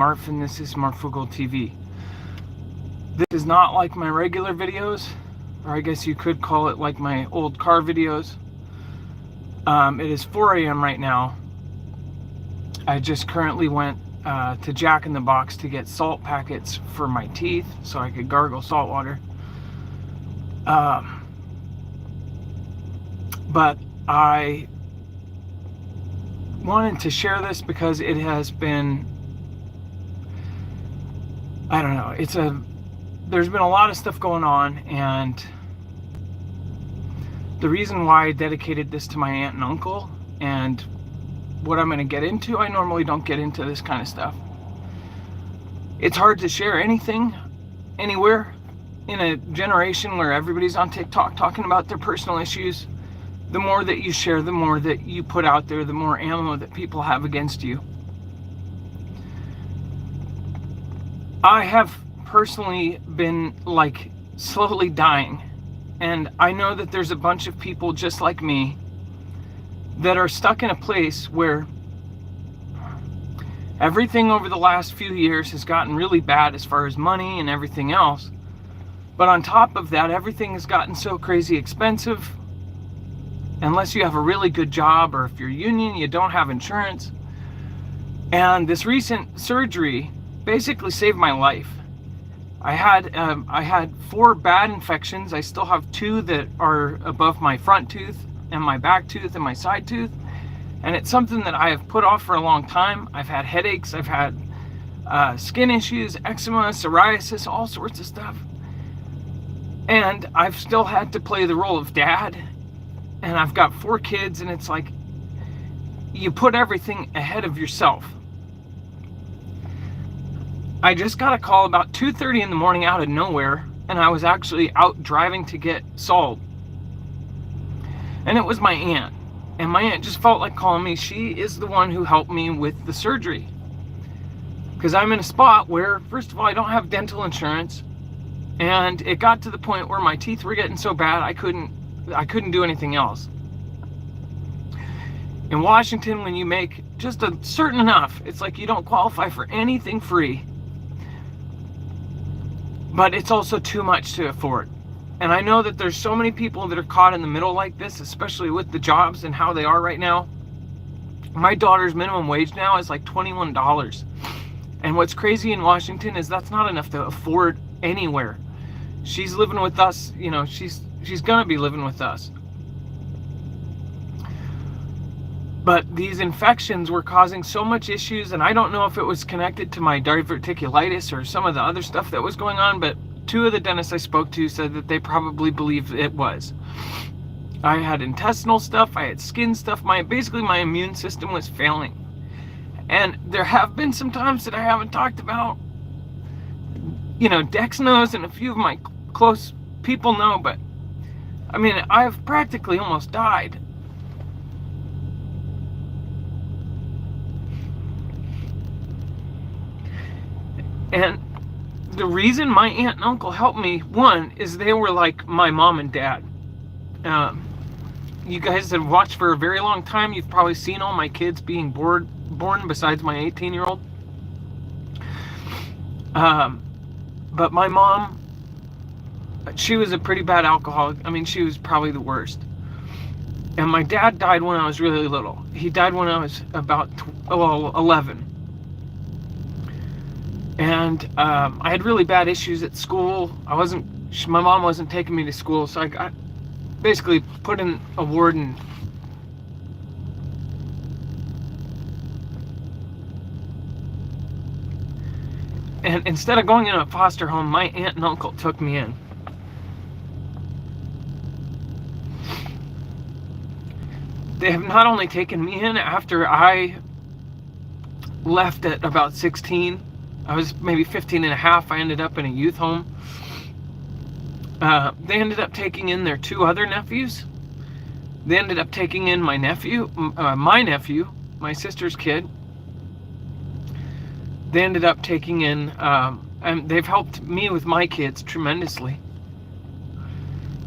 Marf, and this is Marfoogle TV. This is not like my regular videos, or I guess you could call it like my old car videos. It is 4 a.m. right now. I just currently went to Jack in the Box to get salt packets for my teeth so I could gargle salt water. But I wanted to share this because it has been, I don't know, there's been a lot of stuff going on, and the reason why I dedicated this to my aunt and uncle and what I'm going to get into, I normally don't get into this kind of stuff. It's hard to share anything anywhere in a generation where everybody's on TikTok talking about their personal issues. The more that you share, the more that you put out there, the more ammo that people have against you. I have personally been like slowly dying, and I know that there's a bunch of people just like me that are stuck in a place where everything over the last few years has gotten really bad as far as money and everything else. But on top of that, everything has gotten so crazy expensive. Unless you have a really good job, or if you're union, you don't have insurance. And this recent surgery basically saved my life. I had 4 bad infections. I still have 2 that are above my front tooth and my back tooth and my side tooth. And it's something that I have put off for a long time. I've had headaches, I've had skin issues, eczema, psoriasis, all sorts of stuff. And I've still had to play the role of dad. And I've got 4 kids, and it's like you put everything ahead of yourself. I just got a call about 2:30 in the morning out of nowhere, and I was actually out driving to get salt. And it was my aunt. And my aunt just felt like calling me. She is the one who helped me with the surgery. Because I'm in a spot where, first of all, I don't have dental insurance. And it got to the point where my teeth were getting so bad I couldn't do anything else. In Washington, when you make just a certain enough, it's like you don't qualify for anything free. But it's also too much to afford. And I know that there's so many people that are caught in the middle like this, especially with the jobs and how they are right now. My daughter's minimum wage now is like $21. And what's crazy in Washington is that's not enough to afford anywhere. She's living with us, you know, she's gonna be living with us. But these infections were causing so much issues, and I don't know if it was connected to my diverticulitis or some of the other stuff that was going on, but 2 of the dentists I spoke to said that they probably believe it was. I had intestinal stuff, I had skin stuff, basically my immune system was failing. And there have been some times that I haven't talked about. You know, Dex knows, and a few of my close people know, but I mean, I've practically almost died. And the reason my aunt and uncle helped me, one, is they were like my mom and dad. You guys have watched for a very long time. You've probably seen all my kids being born besides my 18-year-old. But my mom, she was a pretty bad alcoholic. I mean, she was probably the worst. And my dad died when I was really little. He died when I was about 11. And I had really bad issues at school. My mom wasn't taking me to school, so I got basically put in a ward, and instead of going in a foster home, my aunt and uncle took me in. They have not only taken me in after I left at about 16, I was maybe 15 and a half, I ended up in a youth home. They ended up taking in their 2 other nephews. They ended up taking in my nephew, my sister's kid. They ended up taking in, and they've helped me with my kids tremendously.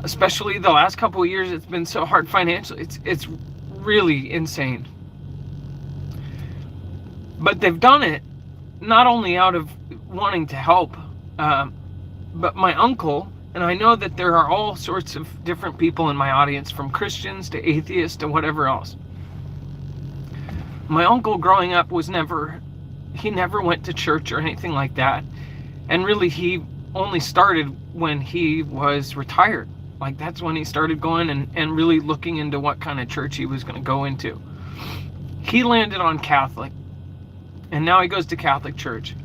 Especially the last couple of years, it's been so hard financially. It's really insane. But they've done it not only out of wanting to help, but my uncle, and I know that there are all sorts of different people in my audience, from Christians to atheists to whatever else. My uncle growing up he never went to church or anything like that. And really, he only started when he was retired. Like, that's when he started going and really looking into what kind of church he was going to go into. He landed on Catholic, and now he goes to Catholic church.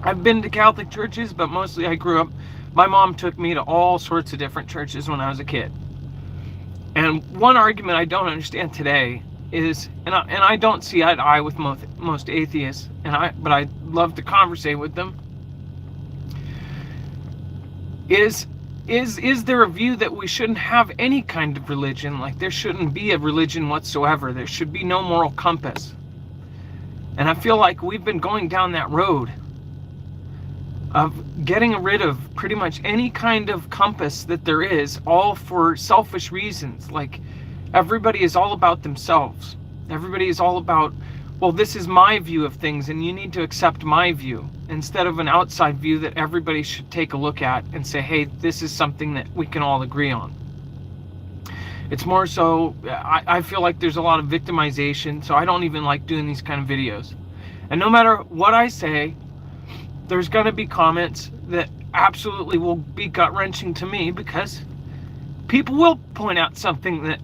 I've been to Catholic churches, but mostly I grew up, my mom took me to all sorts of different churches when I was a kid. And one argument I don't understand today is, and I don't see eye to eye with most atheists, but I love to conversate with them, is there a view that we shouldn't have any kind of religion? Like, there shouldn't be a religion whatsoever. There should be no moral compass. And I feel like we've been going down that road of getting rid of pretty much any kind of compass that there is, all for selfish reasons. Like, everybody is all about themselves. Everybody is all about, well, this is my view of things and you need to accept my view, instead of an outside view that everybody should take a look at and say, hey, this is something that we can all agree on. It's more so, I feel like there's a lot of victimization, so I don't even like doing these kind of videos. And no matter what I say, there's going to be comments that absolutely will be gut-wrenching to me, because people will point out something that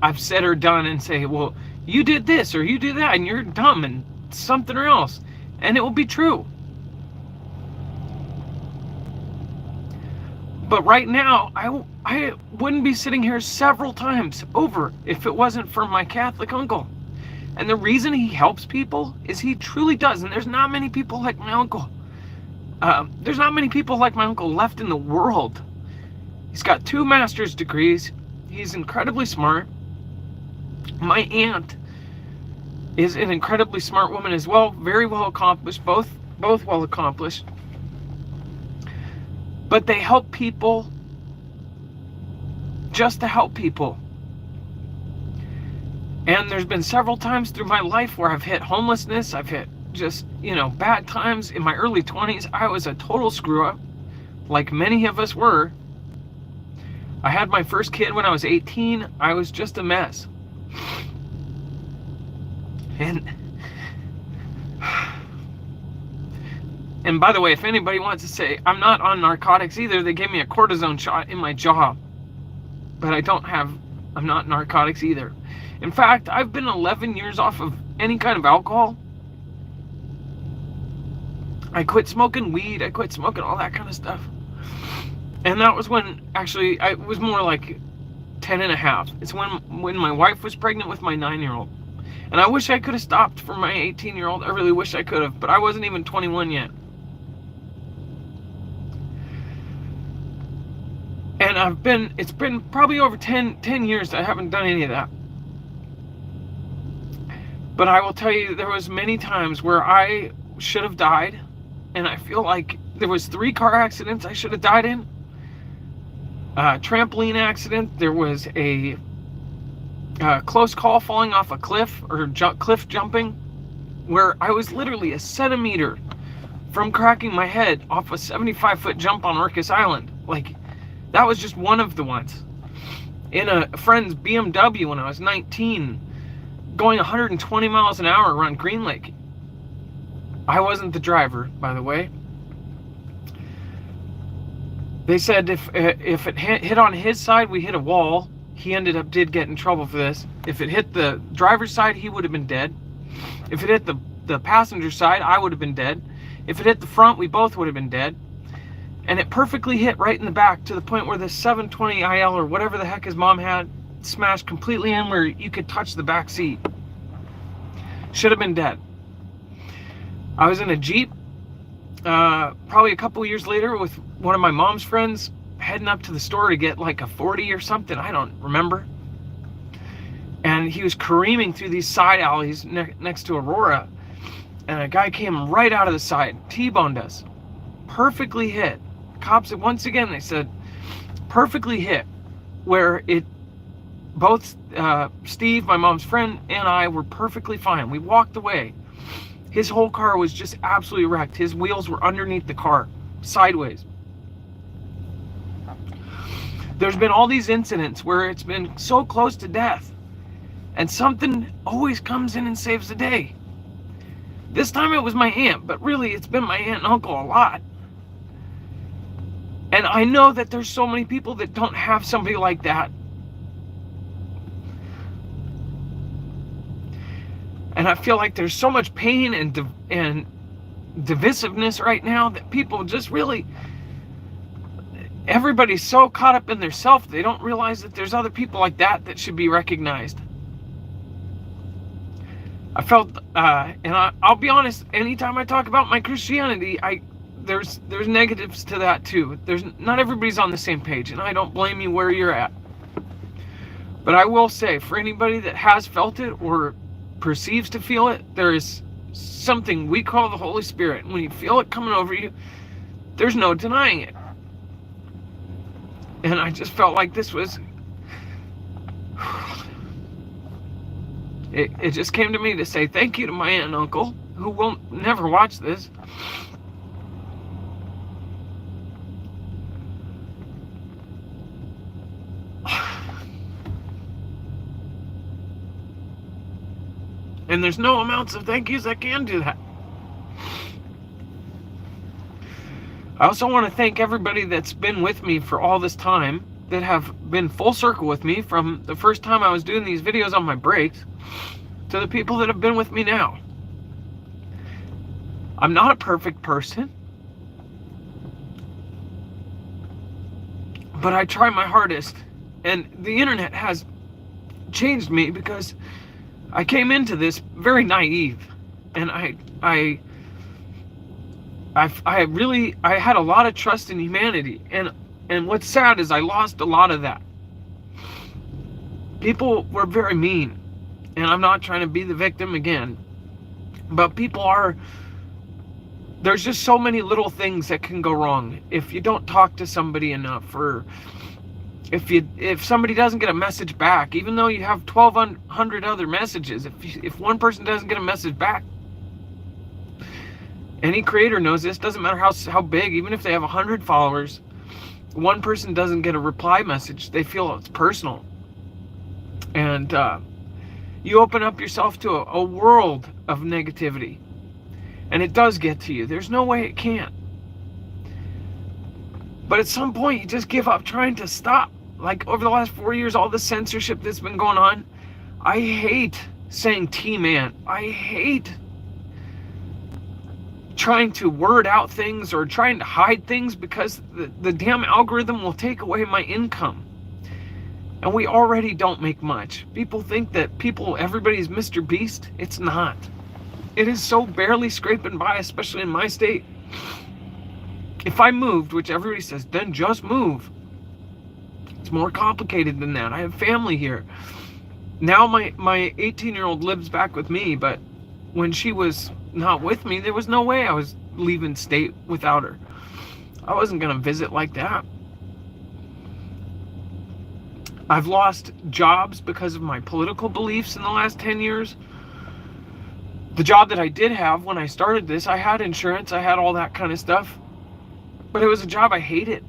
I've said or done and say, well, you did this or you did that and you're dumb and something or else, and it will be true. But right now, I wouldn't be sitting here several times over if it wasn't for my Catholic uncle. And the reason he helps people is he truly does. And there's not many people like my uncle. There's not many people like my uncle left in the world. He's got 2 master's degrees. He's incredibly smart. My aunt is an incredibly smart woman as well, very well accomplished, both well accomplished. But they help people just to help people. And there's been several times through my life where I've hit homelessness, I've hit just, bad times. In my early 20s, I was a total screw up, like many of us were. I had my first kid when I was 18. I was just a mess. And by the way, if anybody wants to say, I'm not on narcotics either. They gave me a cortisone shot in my jaw. But I'm not narcotics either. In fact, I've been 11 years off of any kind of alcohol. I quit smoking weed. I quit smoking all that kind of stuff. And that was when, actually, I was more like 10 and a half. It's when my wife was pregnant with my 9-year-old. And I wish I could have stopped for my 18-year-old. I really wish I could have. But I wasn't even 21 yet. And it's been probably over 10 years I haven't done any of that. But I will tell you, there was many times where I should have died. And I feel like there was 3 car accidents I should have died in. Trampoline accident. There was a close call falling off a cliff, or cliff jumping, where I was literally a centimeter from cracking my head off a 75-foot jump on Orcas Island. Like, that was just one of the ones. In a friend's BMW when I was 19, going 120 miles an hour around Green Lake. I wasn't the driver, by the way. They said if it hit on his side, we hit a wall. He did get in trouble for this. If it hit the driver's side, he would have been dead. If it hit the passenger side, I would have been dead. If it hit the front, we both would have been dead. And it perfectly hit right in the back, to the point where the 720 IL, or whatever the heck his mom had, smashed completely in where you could touch the back seat. Should have been dead. I was in a Jeep, probably a couple years later, with one of my mom's friends, heading up to the store to get like a 40 or something. I don't remember. And he was careening through these side alleys next to Aurora. And a guy came right out of the side, T-boned us. Perfectly hit. Cops, once again, they said, perfectly hit. Where both Steve, my mom's friend, and I were perfectly fine. We walked away. His whole car was just absolutely wrecked. His wheels were underneath the car, sideways. There's been all these incidents where it's been so close to death, and something always comes in and saves the day. This time it was my aunt, but really it's been my aunt and uncle a lot. And I know that there's so many people that don't have somebody like that. And I feel like there's so much pain and divisiveness right now that people just really, everybody's so caught up in their self, they don't realize that there's other people like that should be recognized. I felt, and I'll be honest, anytime I talk about my Christianity, there's negatives to that too. Not everybody's on the same page, and I don't blame you where you're at. But I will say, for anybody that has felt it or perceives to feel it, there is something we call the Holy Spirit. And when you feel it coming over you, there's no denying it. And I just felt like this was, it just came to me to say thank you to my aunt and uncle, who will never watch this. And there's no amounts of thank yous that can do that. I also want to thank everybody that's been with me for all this time, that have been full circle with me from the first time I was doing these videos on my breaks to the people that have been with me now. I'm not a perfect person, but I try my hardest, and the internet has changed me because I came into this very naive, and I had a lot of trust in humanity, and what's sad is I lost a lot of that. People were very mean, and I'm not trying to be the victim again, but there's just so many little things that can go wrong if you don't talk to somebody enough, or if somebody doesn't get a message back, even though you have 1,200 other messages, if one person doesn't get a message back, any creator knows this, doesn't matter how big, even if they have 100 followers, one person doesn't get a reply message, they feel it's personal. And you open up yourself to a world of negativity. And it does get to you. There's no way it can't. But at some point, you just give up trying to stop. Like over the last 4 years, all the censorship that's been going on, I hate saying T-man. I hate trying to word out things or trying to hide things, because the damn algorithm will take away my income. And we already don't make much. People think that everybody's Mr. Beast. It's not. It is so barely scraping by, especially in my state. If I moved, which everybody says, then just move. It's more complicated than that. I have family here. Now my 18-year-old lives back with me, but when she was not with me, there was no way I was leaving state without her. I wasn't going to visit like that. I've lost jobs because of my political beliefs in the last 10 years. The job that I did have when I started this, I had insurance, I had all that kind of stuff. But it was a job I hated.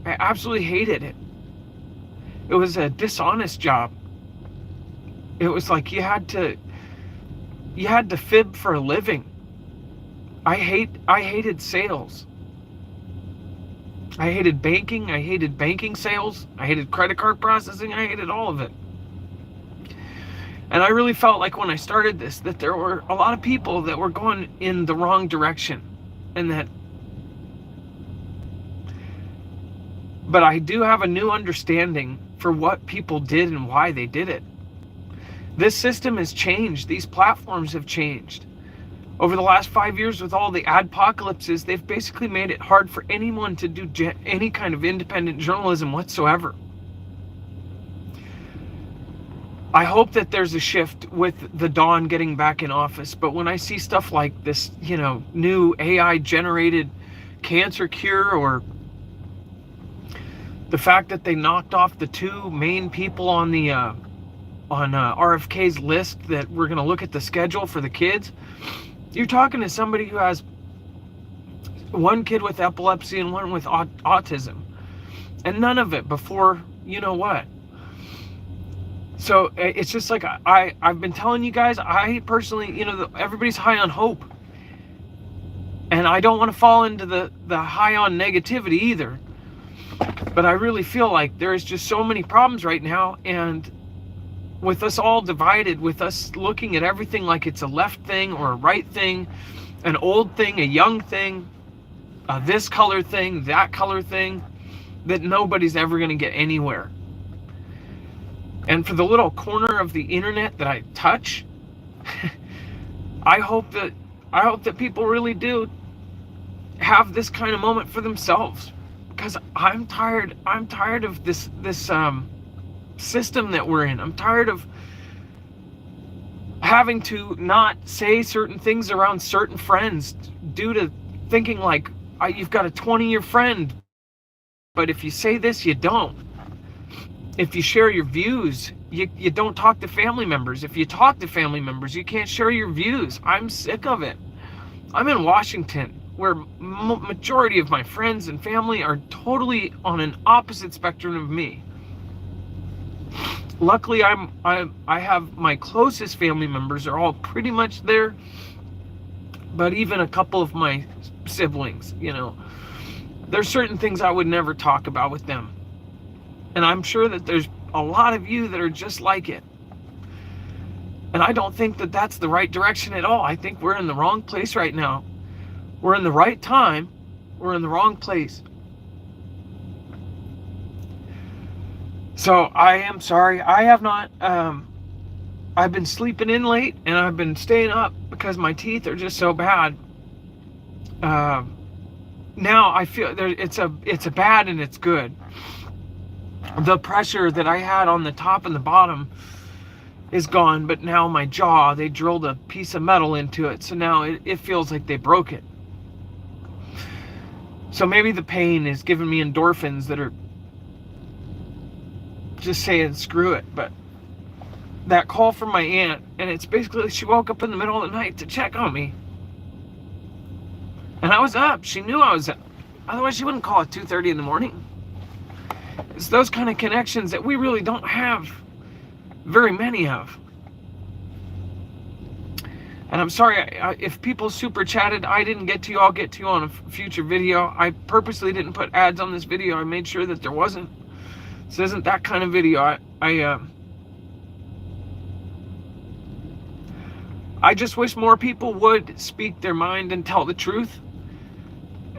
I absolutely hated it. It was a dishonest job. It was like you had to fib for a living. I hated sales. I hated banking. I hated banking sales. I hated credit card processing. I hated all of it. And I really felt like when I started this, that there were a lot of people that were going in the wrong direction. But I do have a new understanding for what people did and why they did it. This system has changed. These platforms have changed. Over the last 5 years, with all the adpocalypses, they've basically made it hard for anyone to do any kind of independent journalism whatsoever. I hope that there's a shift with the Dawn getting back in office, but when I see stuff like this, new AI-generated cancer cure, or the fact that they knocked off the two main people on the RFK's list that we're going to look at the schedule for the kids, You're talking to somebody who has one kid with epilepsy and one with autism, and none of it before you know what. So it's just like I've been telling you guys, I personally, everybody's high on hope, and I don't want to fall into the high on negativity either. But I really feel like there's just so many problems right now, and with us all divided, with us looking at everything like it's a left thing or a right thing, an old thing, a young thing, this color thing, that color thing, that nobody's ever going to get anywhere. And for the little corner of the internet that I touch, I hope that people really do have this kind of moment for themselves, because I'm tired of this system that we're in. I'm tired of having to not say certain things around certain friends due to thinking like you've got a 20-year friend, but if you say this, you don't. If you share your views, you don't talk to family members. If you talk to family members, you can't share your views. I'm sick of it. I'm in Washington, where majority of my friends and family are totally on an opposite spectrum of me. Luckily, I have my closest family members are all pretty much there, but even a couple of my siblings, there's certain things I would never talk about with them. And I'm sure that there's a lot of you that are just like it. And I don't think that that's the right direction at all. I think we're in the wrong place right now. We're in the right time. We're in the wrong place. So I am sorry. I have not, I've been sleeping in late and I've been staying up because my teeth are just so bad. Now I feel it's a bad and it's good. The pressure that I had on the top and the bottom is gone, but now my jaw, they drilled a piece of metal into it, so now it feels like they broke it. So maybe the pain is giving me endorphins that are just saying screw it. But that call from my aunt, and it's basically she woke up in the middle of the night to check on me, and I was up. She knew I was up, otherwise she wouldn't call at 2:30 in the morning. It's those kind of connections that we really don't have very many of. And I'm sorry if people super chatted, I didn't get to you. I'll get to you on a future video. I purposely didn't put ads on this video. I made sure that there wasn't. This isn't that kind of video. I just wish more people would speak their mind and tell the truth.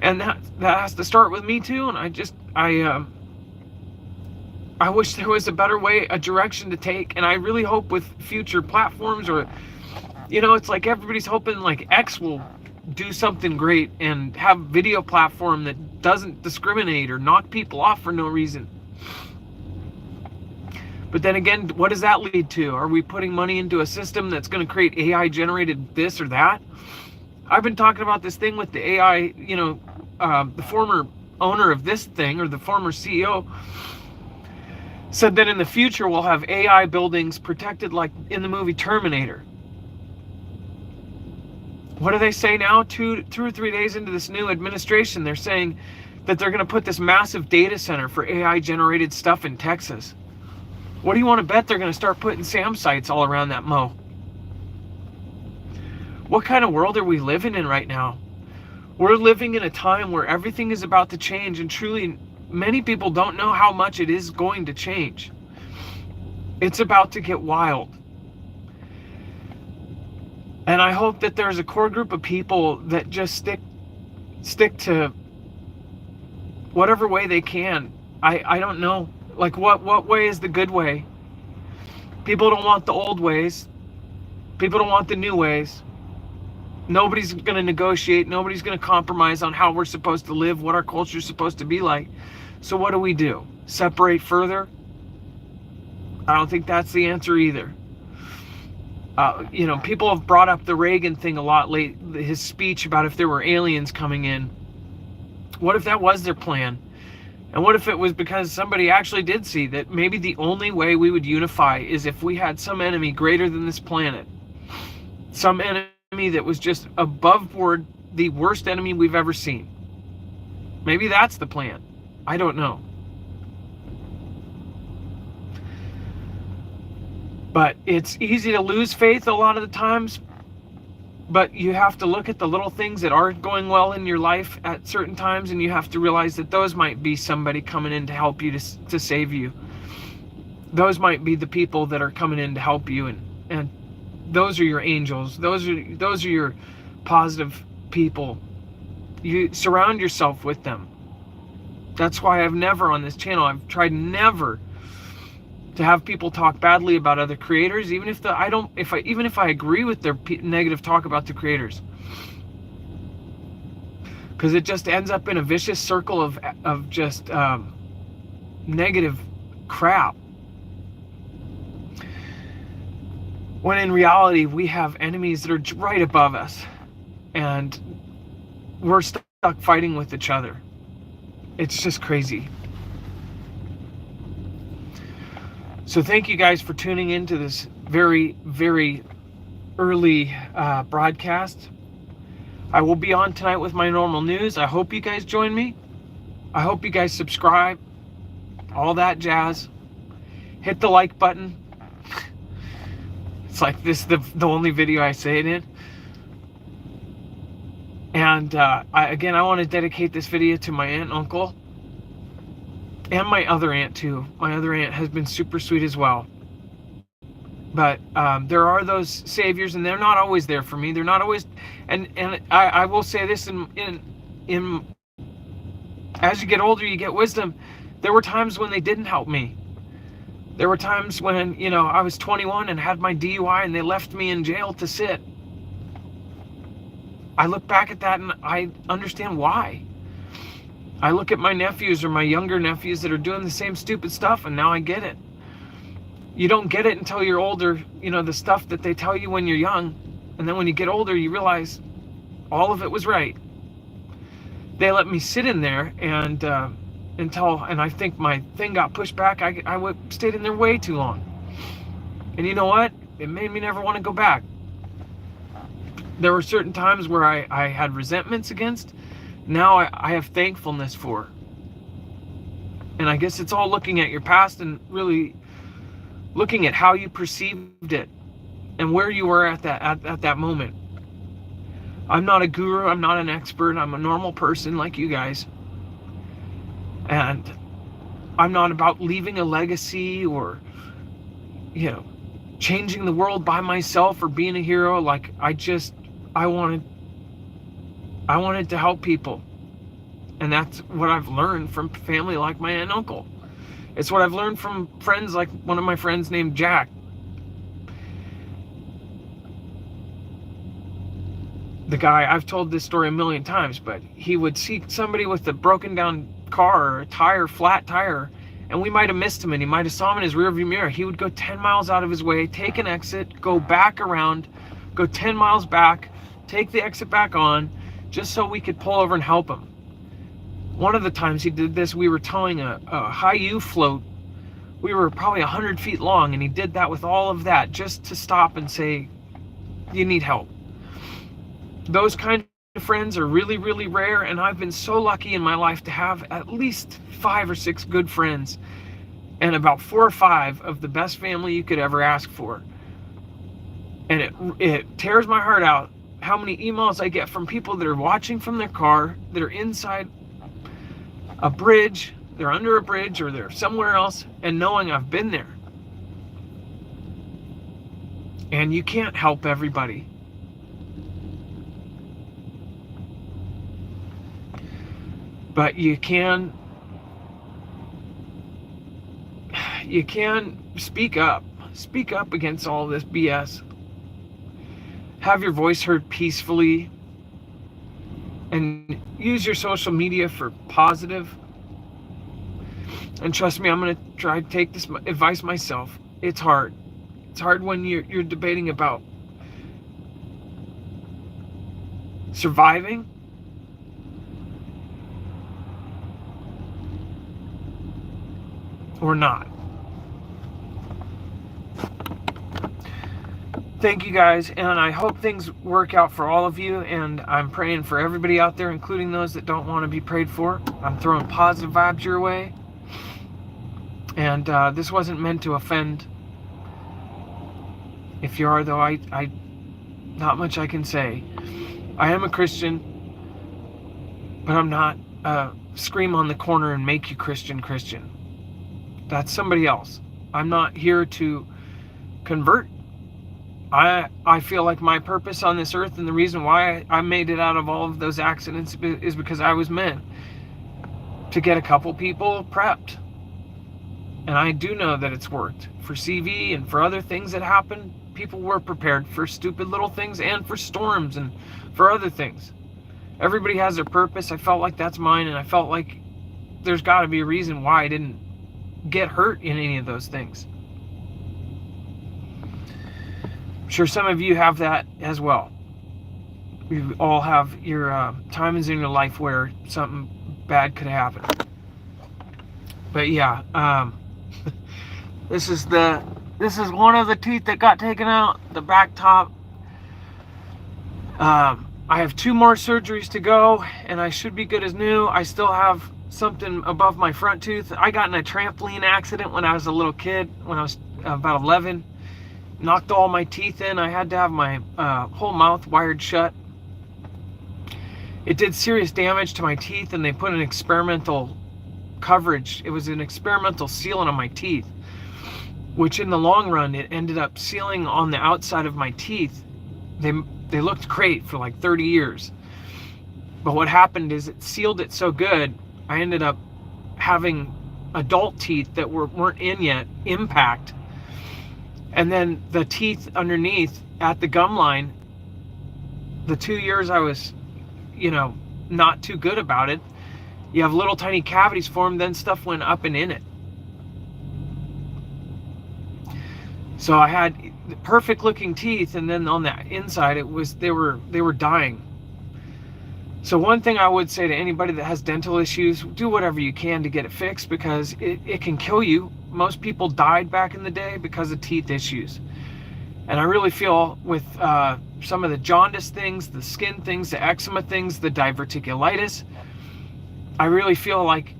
And that has to start with me too. And I wish there was a better way, a direction to take, and I really hope with future platforms, or, it's like everybody's hoping like X will do something great and have a video platform that doesn't discriminate or knock people off for no reason. But then again, what does that lead to? Are we putting money into a system that's going to create AI generated this or that? I've been talking about this thing with the AI, the former owner of this thing, or the former CEO, said that in the future we'll have AI buildings protected like in the movie Terminator. What do they say now? 2 or 3 days into this new administration, they're saying that they're going to put this massive data center for AI generated stuff in Texas. What do you want to bet they're going to start putting SAM sites all around that mo? What kind of world are we living in right now? We're living in a time where everything is about to change, and truly many people don't know how much it is going to change. It's about to get wild. And I hope that there's a core group of people that just stick to whatever way they can. I don't know. Like what way is the good way? People don't want the old ways. People don't want the new ways. Nobody's going to negotiate. Nobody's going to compromise on how we're supposed to live, what our culture is supposed to be like. So what do? Separate further? I don't think that's the answer either. People have brought up the Reagan thing a lot late, his speech about if there were aliens coming in. What if that was their plan? And what if it was because somebody actually did see that maybe the only way we would unify is if we had some enemy greater than this planet? Some enemy enemy that was just above board the worst enemy we've ever seen. Maybe that's the plan. I don't know. But it's easy to lose faith a lot of the times. But you have to look at the little things that aren't going well in your life at certain times, and you have to realize that those might be somebody coming in to help you, to save you. Those might be the people that are coming in to help you, and those are your angels. Those are your positive people. You surround yourself with them. That's why I've never on this channel, I've tried never to have people talk badly about other creators, even if I agree with their negative talk about the creators, because it just ends up in a vicious circle of just negative crap. When in reality, we have enemies that are right above us, and we're stuck fighting with each other. It's just crazy. So thank you guys for tuning into this very, very early broadcast. I will be on tonight with my normal news. I hope you guys join me. I hope you guys subscribe. All that jazz. Hit the like button. It's like this the only video I say it in. And I want to dedicate this video to my aunt and uncle. And my other aunt too. My other aunt has been super sweet as well. But there are those saviors, and they're not always there for me. They're not always, and I will say this: in as you get older, you get wisdom. There were times when they didn't help me. There were times when I was 21 and had my DUI, and they left me in jail to sit. I look back at that and I understand why. I look at my nephews or my younger nephews that are doing the same stupid stuff, and now I get it. You don't get it until you're older, the stuff that they tell you when you're young. And then when you get older, you realize all of it was right. They let me sit in there and I think my thing got pushed back. I stayed in there way too long. And you know what? It made me never want to go back. There were certain times where I had resentments against. Now I have thankfulness for. And I guess it's all looking at your past and really looking at how you perceived it and where you were at that moment. I'm not a guru, I'm not an expert, I'm a normal person like you guys. And I'm not about leaving a legacy or changing the world by myself or being a hero. Like I wanted to help people. And that's what I've learned from family like my aunt and uncle. It's what I've learned from friends like one of my friends named Jack. The guy, I've told this story a million times, but he would see somebody with a broken down car or flat tire, and we might have missed him and he might have saw him in his rearview mirror. He would go 10 miles out of his way, take an exit, go back around, go 10 miles back, take the exit back on, just so we could pull over and help him. One of the times he did this, we were towing a high-U float. We were probably 100 feet long, and he did that with all of that just to stop and say, you need help. Those kind of friends are really, really rare, and I've been so lucky in my life to have at least 5 or 6 good friends and about 4 or 5 of the best family you could ever ask for. And it tears my heart out how many emails I get from people that are watching from their car, that are inside a bridge, they're under a bridge, or they're somewhere else, and knowing I've been there. And you can't help everybody. But you can speak up. Speak up against all this BS. Have your voice heard peacefully. And use your social media for positive. And trust me, I'm going to try to take this advice myself. It's hard. It's hard when you're debating about surviving or not. thank you guys, and I hope things work out for all of you, and I'm praying for everybody out there, including those that don't want to be prayed for. I'm throwing positive vibes your way, and this wasn't meant to offend. If you are, though, I not much I can say. I am a Christian, but I'm not scream on the corner and make you Christian. That's somebody else. I'm not here to convert. I feel like my purpose on this earth, and the reason why I made it out of all of those accidents, is because I was meant to get a couple people prepped. And I do know that it's worked. For CV and for other things that happened, people were prepared for stupid little things and for storms and for other things. Everybody has their purpose. I felt like that's mine, and I felt like there's got to be a reason why I didn't get hurt in any of those things. I'm sure some of you have that as well. You all have your times in your life where something bad could happen. But yeah, this is one of the teeth that got taken out, the back top. I have 2 more surgeries to go, and I should be good as new. I still have something above my front tooth. I got in a trampoline accident when I was a little kid, when I was about 11. Knocked all my teeth in. I had to have my whole mouth wired shut. It did serious damage to my teeth, and they put an experimental coverage. It was an experimental sealant on my teeth, which in the long run, it ended up sealing on the outside of my teeth. They looked great for like 30 years. But what happened is it sealed it so good, I ended up having adult teeth that weren't in yet impact. And then the teeth underneath at the gum line, the 2 years I was, not too good about it, you have little tiny cavities formed, then stuff went up and in it. So I had perfect looking teeth, and then on the inside they were dying. So one thing I would say to anybody that has dental issues, do whatever you can to get it fixed, because it can kill you. Most people died back in the day because of teeth issues. And I really feel with some of the jaundice things, the skin things, the eczema things, the diverticulitis, I really feel like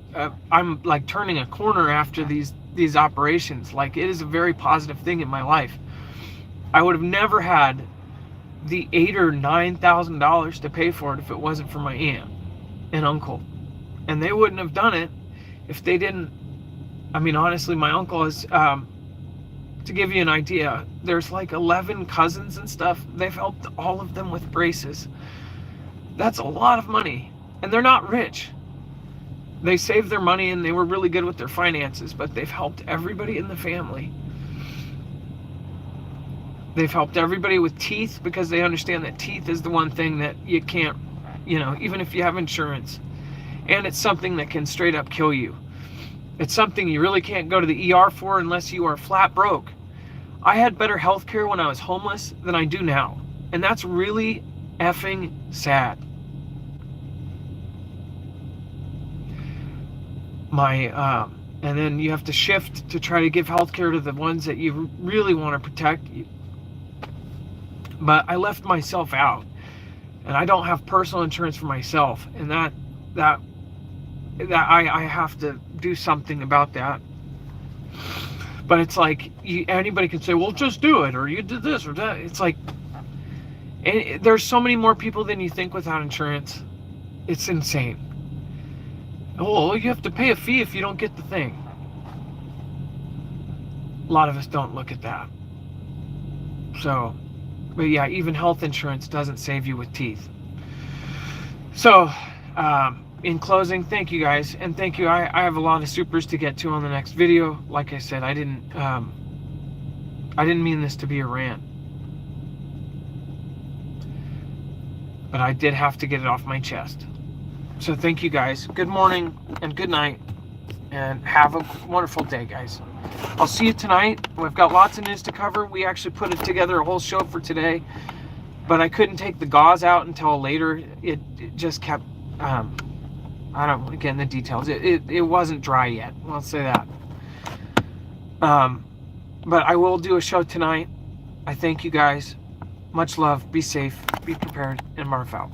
I'm like turning a corner after these operations. Like, it is a very positive thing in my life. I would have never had the $8,000 or $9,000 to pay for it if it wasn't for my aunt and uncle. And they wouldn't have done it if they didn't. I mean, honestly, my uncle is, to give you an idea, there's like 11 cousins and stuff. They've helped all of them with braces. That's a lot of money. And they're not rich. They saved their money and they were really good with their finances, but they've helped everybody in the family. They've helped everybody with teeth, because they understand that teeth is the one thing that you can't, even if you have insurance. And it's something that can straight up kill you. It's something you really can't go to the ER for unless you are flat broke. I had better health care when I was homeless than I do now. And that's really effing sad. And then you have to shift to try to give health care to the ones that you really want to protect. But I left myself out, and I don't have personal insurance for myself, and that I have to do something about that. But it's like, anybody can say, well, just do it, or you did this or that. It's like, there's so many more people than you think without insurance. It's insane. Oh, you have to pay a fee if you don't get the thing. A lot of us don't look at that. So, but yeah, even health insurance doesn't save you with teeth. So, in closing, thank you guys, and thank you. I have a lot of supers to get to on the next video. Like I said, I didn't mean this to be a rant, but I did have to get it off my chest. So thank you guys. Good morning and good night, and have a wonderful day, guys. I'll see you tonight. We've got lots of news to cover. We actually put it together a whole show for today, but I couldn't take the gauze out until later. It just kept, I don't want to get in the details. It wasn't dry yet. I'll say that. But I will do a show tonight. I thank you guys. Much love. Be safe. Be prepared. And Marf out.